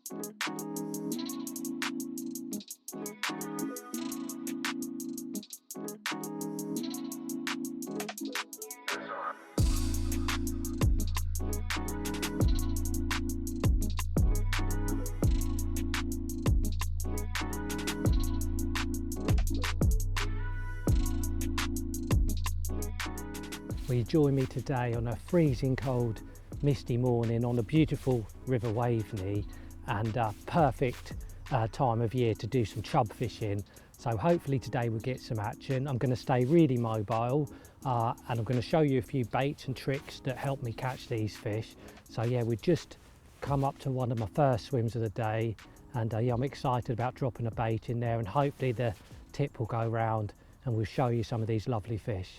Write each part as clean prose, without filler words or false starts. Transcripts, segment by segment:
Well, you join me today on a freezing cold, misty morning on a beautiful River Waveney, and a perfect time of year to do some chub fishing. So hopefully today we'll get some action. I'm going to stay really mobile and I'm going to show you a few baits and tricks that help me catch these fish. So yeah, we've just come up to one of my first swims of the day, and yeah, I'm excited about dropping a bait in there, and hopefully the tip will go round and we'll show you some of these lovely fish.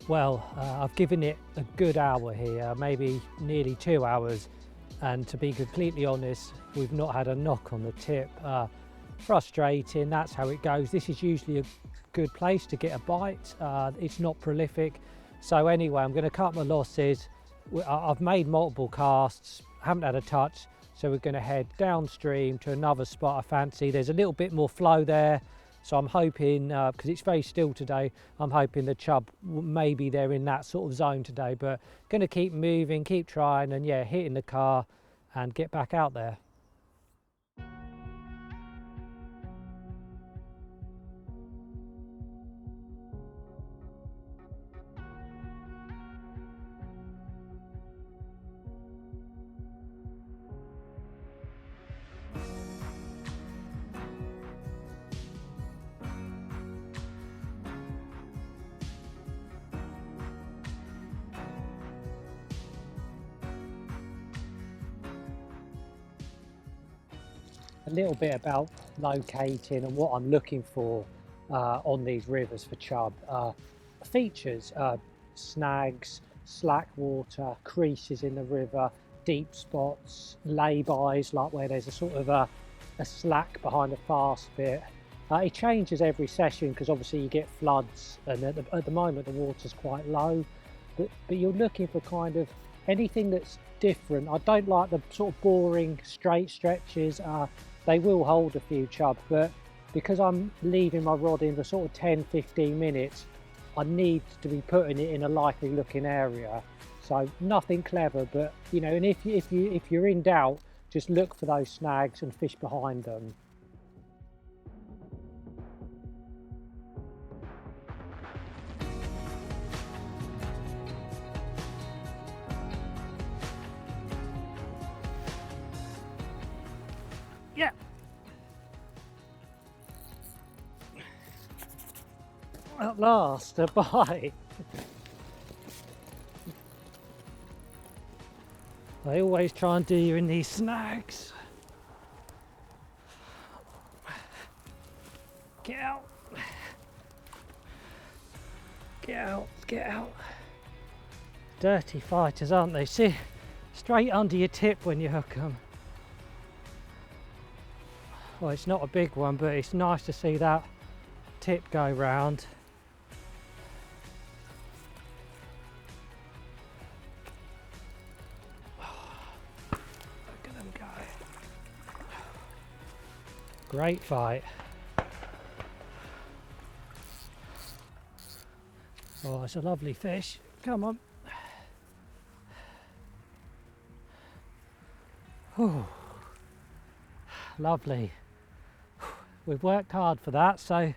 Well, I've given it a good hour here, maybe nearly 2 hours, and to be completely honest, we've not had a knock on the tip. Frustrating, that's how it goes. This is usually a good place to get a bite. It's not prolific. So anyway, I'm going to cut my losses. I've made multiple casts, haven't had a touch, so we're going to head downstream to another spot I fancy. There's a little bit more flow there. So I'm hoping, because it's very still today, I'm hoping the chub, maybe they're in that sort of zone today, but going to keep moving, keep trying, and yeah, hitting the car and get back out there. A little bit about locating and what I'm looking for on these rivers for chub. Features, snags, slack water, creases in the river, deep spots, lay-bys, like where there's a sort of a slack behind a fast bit. It changes every session because obviously you get floods, and at the moment the water's quite low, but you're looking for kind of anything that's different. I don't like the sort of boring straight stretches. They will hold a few chub, but because I'm leaving my rod in for sort of 10-15 minutes, I need to be putting it in a likely looking area. So nothing clever, but you know, and if you're in doubt, just look for those snags and fish behind them. Yeah. At last, a bite. I always try and do you in these snags. Get out. Get out, get out. Dirty fighters, aren't they? See, straight under your tip when you hook them. Well, it's not a big one, but it's nice to see that tip go round. Look at them go. Great fight. Oh, it's a lovely fish. Come on. Whew. Lovely. We've worked hard for that, so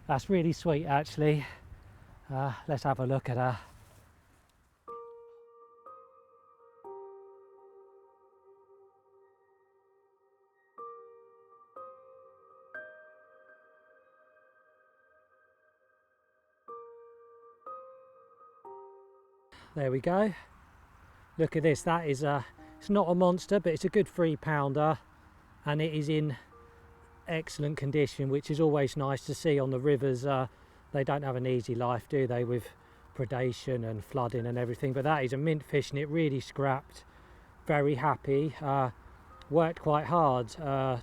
that's really sweet actually. Let's have a look at her. There we go. Look at this, that is it's not a monster, but it's a good 3-pounder, and it is in excellent condition, which is always nice to see on the rivers. They don't have an easy life, do they, with predation and flooding and everything, but that is a mint fish and it really scrapped. Very happy. Worked quite hard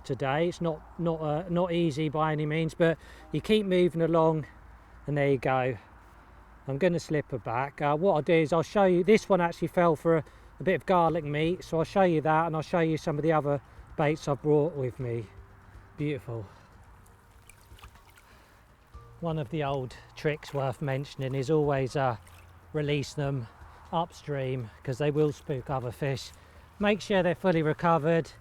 today. It's not easy by any means, but you keep moving along, and there you go. I'm going to slip her back. What I'll do is I'll show you, this one actually fell for a bit of garlic meat, so I'll show you that, and I'll show you some of the other baits I've brought with me. Beautiful. One of the old tricks worth mentioning is always release them upstream, because they will spook other fish. Make sure they're fully recovered.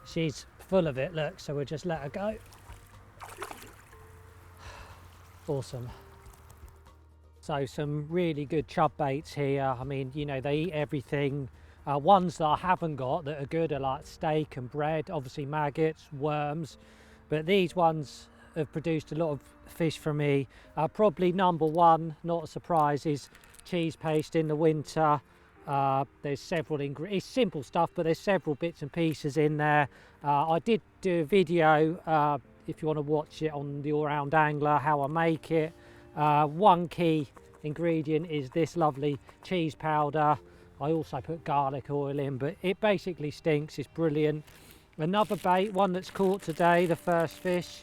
She's full of it, look, so we'll just let her go. Awesome. So some really good chub baits here. I mean, you know, they eat everything. Ones that I haven't got that are good are like steak and bread, obviously maggots, worms, but these ones have produced a lot of fish for me. Probably number one, not a surprise, is cheese paste in the winter. There's several ingredients, it's simple stuff, but there's several bits and pieces in there. I did do a video, if you want to watch it, on the All Round Angler, how I make it. One key ingredient is this lovely cheese powder. I also put garlic oil in, but it basically stinks. It's brilliant. Another bait, one that's caught today, the first fish,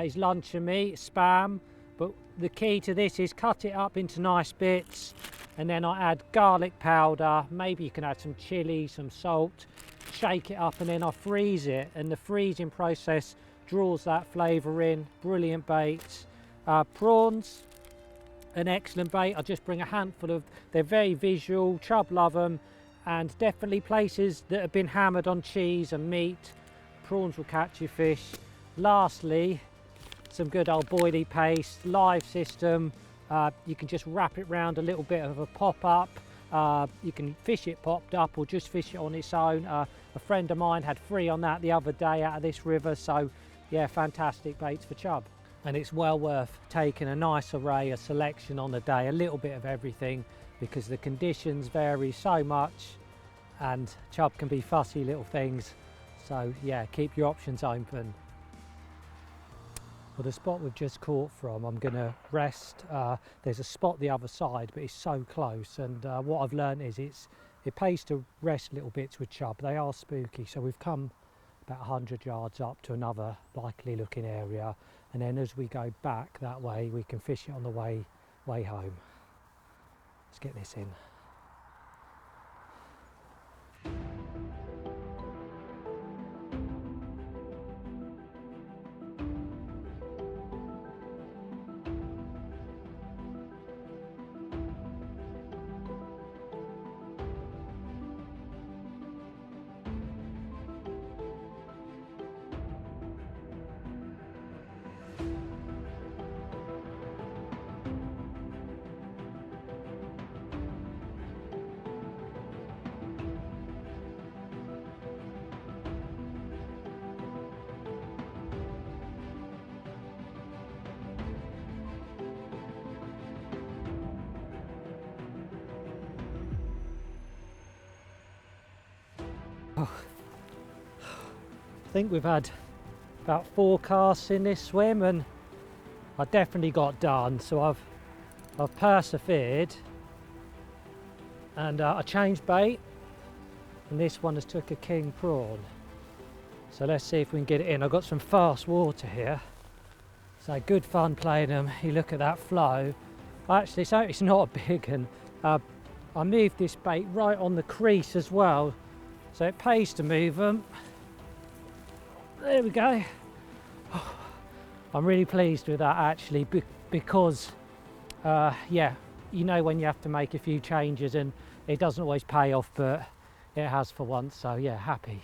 is luncheon meat, spam. But the key to this is cut it up into nice bits, and then I add garlic powder. Maybe you can add some chili, some salt, shake it up, and then I freeze it. And the freezing process draws that flavour in. Brilliant bait. Prawns, an excellent bait. I just bring a handful of, they're very visual, chub love them, and definitely places that have been hammered on cheese and meat. Prawns will catch your fish. Lastly, some good old boilie paste, live system. You can just wrap it round a little bit of a pop-up. You can fish it popped up or just fish it on its own. A friend of mine had 3 on that the other day out of this river, so yeah, fantastic baits for chub. And it's well worth taking a nice array, a selection on the day, a little bit of everything, because the conditions vary so much and chub can be fussy little things. So yeah, keep your options open. Well, the spot we've just caught from, I'm going to rest. There's a spot the other side, but it's so close, and what I've learned is it pays to rest little bits with chub. They are spooky, so we've come about 100 yards up to another likely looking area, and then as we go back that way we can fish it on the way home. Let's get this in. Oh, I think we've had about 4 casts in this swim, and I definitely got done, so I've persevered, and I changed bait, and this one has took a king prawn. So let's see if we can get it in. I've got some fast water here, so good fun playing them. You look at that flow. Actually, so it's not a big one. I moved this bait right on the crease as well, so it pays to move them. There we go. Oh, I'm really pleased with that actually, because yeah, you know when you have to make a few changes and it doesn't always pay off, but it has for once, so yeah, happy.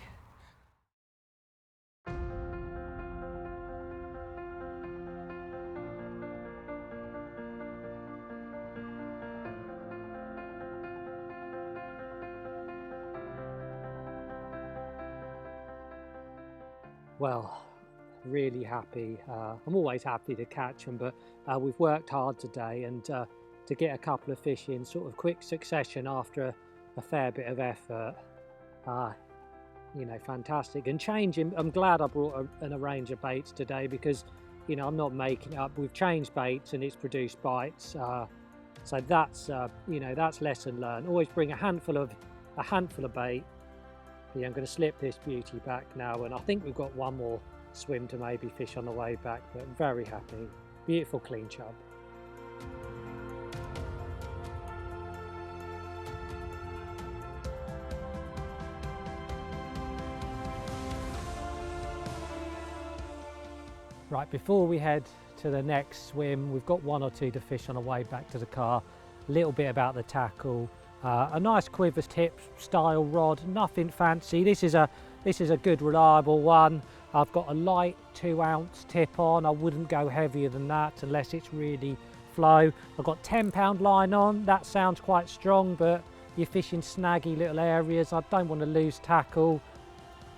Well, really happy. I'm always happy to catch them, but we've worked hard today, and to get a couple of fish in sort of quick succession after a fair bit of effort, you know, fantastic. And changing, I'm glad I brought a range of baits today, because, you know, I'm not making it up. We've changed baits and it's produced bites. So that's, you know, that's lesson learned. Always bring a handful of bait. Yeah, I'm going to slip this beauty back now, and I think we've got one more swim to maybe fish on the way back, but I'm very happy. Beautiful clean chub. Right, before we head to the next swim, we've got one or two to fish on the way back to the car. A little bit about the tackle. A nice quiver tip style rod, nothing fancy. This is a good reliable one. I've got a light 2-ounce tip on. I wouldn't go heavier than that unless it's really flow. I've got 10-pound line on. That sounds quite strong, but you're fishing snaggy little areas. I don't want to lose tackle.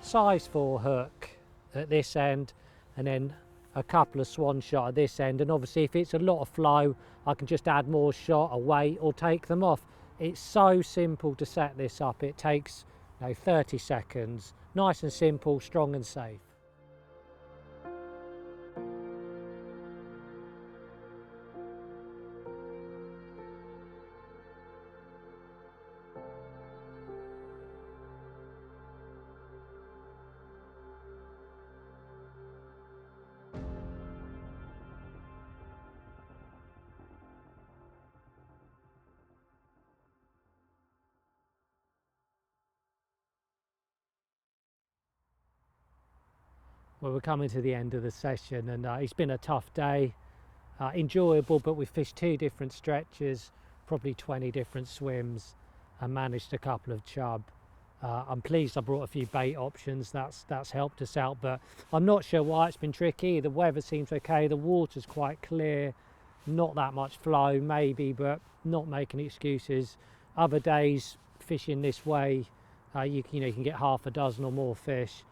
Size 4 hook at this end, and then a couple of swan shot at this end. And obviously if it's a lot of flow, I can just add more shot, a weight, or take them off. It's so simple to set this up. It takes, you know, 30 seconds. Nice and simple, strong and safe. Well, we're coming to the end of the session, and it's been a tough day. Enjoyable, but we fished 2 different stretches, probably 20 different swims, and managed a couple of chub. I'm pleased I brought a few bait options. That's helped us out, but I'm not sure why it's been tricky. The weather seems okay, the water's quite clear, not that much flow maybe, but not making excuses. Other days fishing this way, you know, you can get half a dozen or more fish.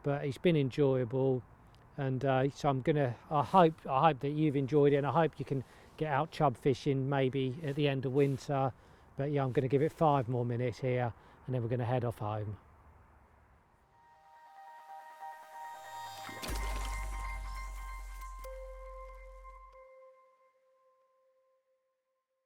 But it's been enjoyable, and so I hope that you've enjoyed it, and I hope you can get out chub fishing maybe at the end of winter. But yeah, I'm going to give it 5 more minutes here, and then we're going to head off home.